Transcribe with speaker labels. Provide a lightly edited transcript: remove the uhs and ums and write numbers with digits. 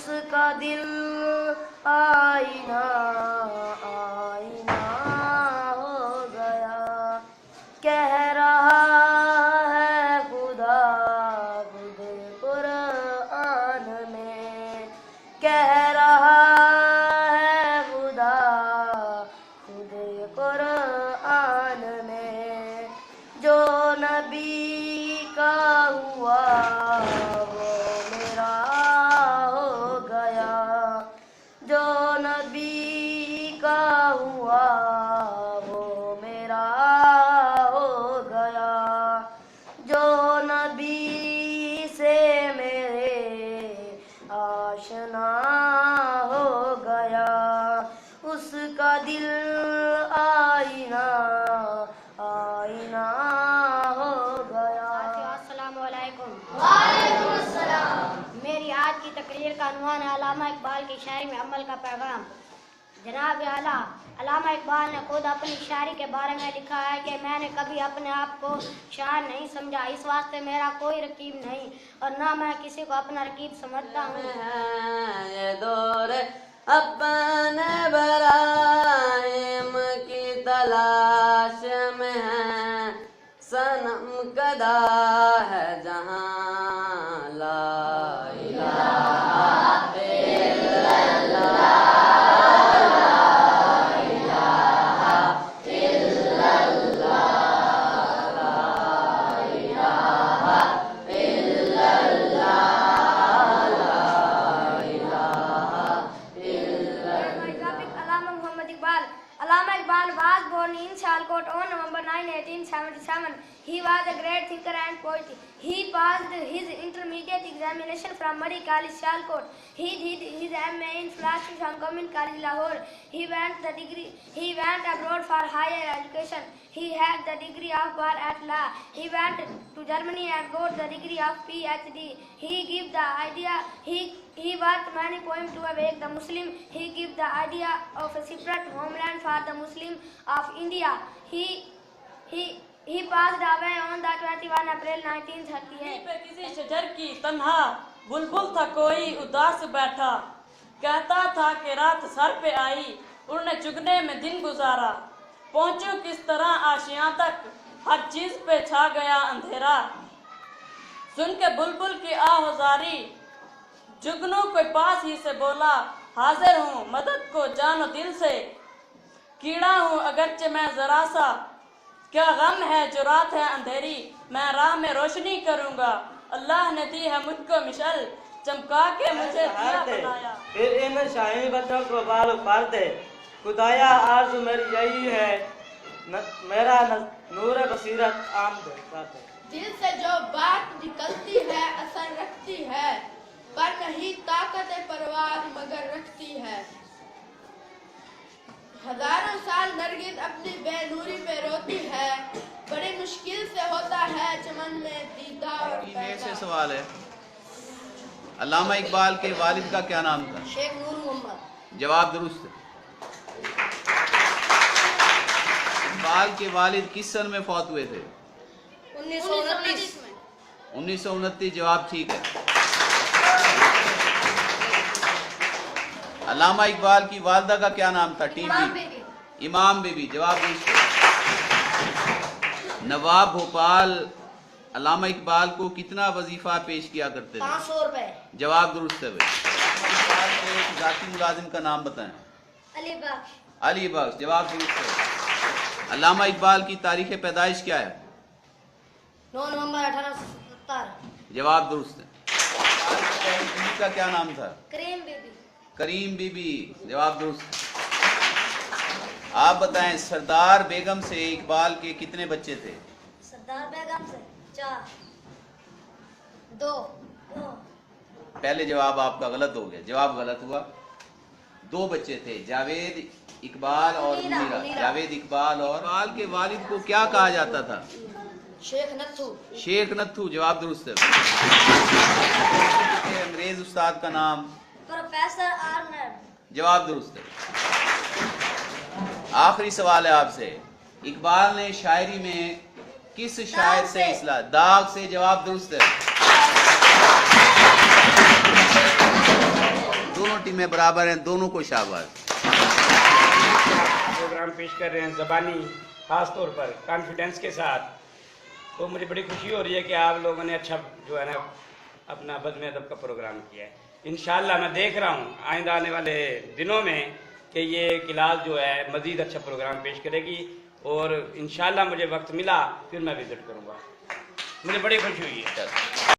Speaker 1: उसका दिल आईना आईना हो गया। कह रहा है खुदा खुद कुरान में, कह रहा है खुदा खुद कुरान में, जो नबी का हुआ वो मेरा हो गया, जो नबी का हुआ वो मेरा हो गया, जो नबी से मेरे आशना हो गया, उसका दिल आईना आईना हो गया। अस्सलामु अलैकुम।
Speaker 2: वालेकुम अस्सलाम।
Speaker 1: मेरी आज की तकरीर का उन्वान है अल्लामा इकबाल की शायरी में अमल का पैगाम। जनाब आला अल्लामा इकबाल ने खुद अपनी शायरी के बारे में लिखा है कि मैंने कभी अपने आप को शायर नहीं समझा, इस वास्ते मेरा कोई रकीब नहीं और ना मैं किसी को अपना रकीब समझता हूँ।
Speaker 3: ये दौर अपने बराइम की तलाश में है, सनम कदा है जहाँ ला इलाहा इल्लल्लाह, ला इलाहा इल्लल्लाह, ला इलाहा इल्लल्लाह, ला इलाहा
Speaker 1: Allama Muhammad Iqbal. Allama Iqbal was born in Sialkot on November 9, 1877. He was a great thinker and poet. He passed his intermediate examination from Murray College, Sialkot. He did his MA in philosophy from Government College, Lahore. He went abroad for higher education. He had the degree of bar at law. He went to Germany and got the degree of PhD. He worked many poems to awake the Muslim. He gave the idea of a separate homeland for the Muslim of India. He passed away on the 21 April 1938.
Speaker 4: पे किसी शजर की तन्हा बुलबुल था कोई उदास बैठा, कहता था कि रात सर पे आई उड़ने चुगने में दिन गुजारा, पहुंचूं किस तरह आशियां तक हर चीज पे छा गया अंधेरा, सुन के बुलबुल की आहुजारी जुगनू कोई पास ही से बोला, हाजिर हूँ मदद को जानो दिल से, कीड़ा हूँ अगरचे मैं जरा सा, क्या गम है जो रात है अंधेरी, मैं राह में रोशनी करूंगा, अल्लाह ने दी है मुझको मिशल, चमका के मुझे दिया बनाया।
Speaker 5: फिर इन शाही बच्चों को बाल उखाड़ दे, खुदाया आरज़ू मेरी यही है, मेरा नूर बसीरत आम दे।
Speaker 2: दिल से जो बात निकलती है असर रखती है, पर नहीं ताकत परवाज़ मगर रखती है। हजारों साल नरगिस अपनी बेनूरी पे रोती है, बड़ी मुश्किल से होता है चमन में दीदार पैदा।
Speaker 6: से सवाल है, अल्लामा इकबाल के वालिद का क्या नाम था?
Speaker 1: शेख नूर मोहम्मद।
Speaker 6: जवाब दुरुस्त है। इकबाल के वालिद किस सन में फौत हुए थे?
Speaker 1: 1929 में।
Speaker 6: 1929 जवाब ठीक है। अल्लामा इकबाल की वालदा का क्या नाम था? इमाम बीबी। जवाब दुरुस्त है। नवाब भोपाल अल्लामा इकबाल को कितना वजीफा पेश किया करते थे?
Speaker 1: 500 रुपए।
Speaker 6: जवाब दुरुस्त है भाई। एक जाती मुलाजिम का नाम बताएं।
Speaker 1: अली बख्श।
Speaker 6: अली बख्श। जवाब दुरुस्त है। अल्लामा इकबाल की तारीख पैदाइश क्या है?
Speaker 1: 9 नवंबर 1870।
Speaker 6: जवाब दुरुस्त है। बीवी का क्या नाम था?
Speaker 1: करीम बीबी।
Speaker 6: करीम बीबी, जवाब दुरुस्त। आप बताएं, सरदार बेगम से इकबाल के कितने बच्चे थे?
Speaker 1: सरदार बेगम से 4 2
Speaker 6: पहले जवाब आपका गलत हो गया, जवाब गलत हुआ। 2 बच्चे थे, जावेद इकबाल और मुनीरा। जावेद इकबाल। और इकबाल के वालिद को क्या कहा जाता था?
Speaker 1: शेख नथू।
Speaker 6: शेख नथू, जवाब दुरुस्त है। अंग्रेज उस्ताद का नाम?
Speaker 1: प्रोफेसर आर्नल्ड,
Speaker 6: जवाब दुरुस्त है। आखिरी सवाल है आपसे, इकबाल ने शायरी में किस शायर से इसला? दाग से, जवाब दुरुस्त है। दोनों टीमें बराबर हैं, दोनों को शाबाश।
Speaker 7: प्रोग्राम पेश कर रहे हैं ज़बानी, खास तौर पर कॉन्फिडेंस के साथ। तो मुझे बड़ी खुशी हो रही है कि आप लोगों ने अच्छा जो है ना अपना बज़्म अदब का प्रोग्राम किया है। इंशाल्लाह मैं देख रहा हूँ आइंदा आने वाले दिनों में कि ये क्लास जो है मज़ीद अच्छा प्रोग्राम पेश करेगी, और इंशाल्लाह मुझे वक्त मिला फिर मैं विज़िट करूँगा। मुझे बड़ी खुशी हुई है।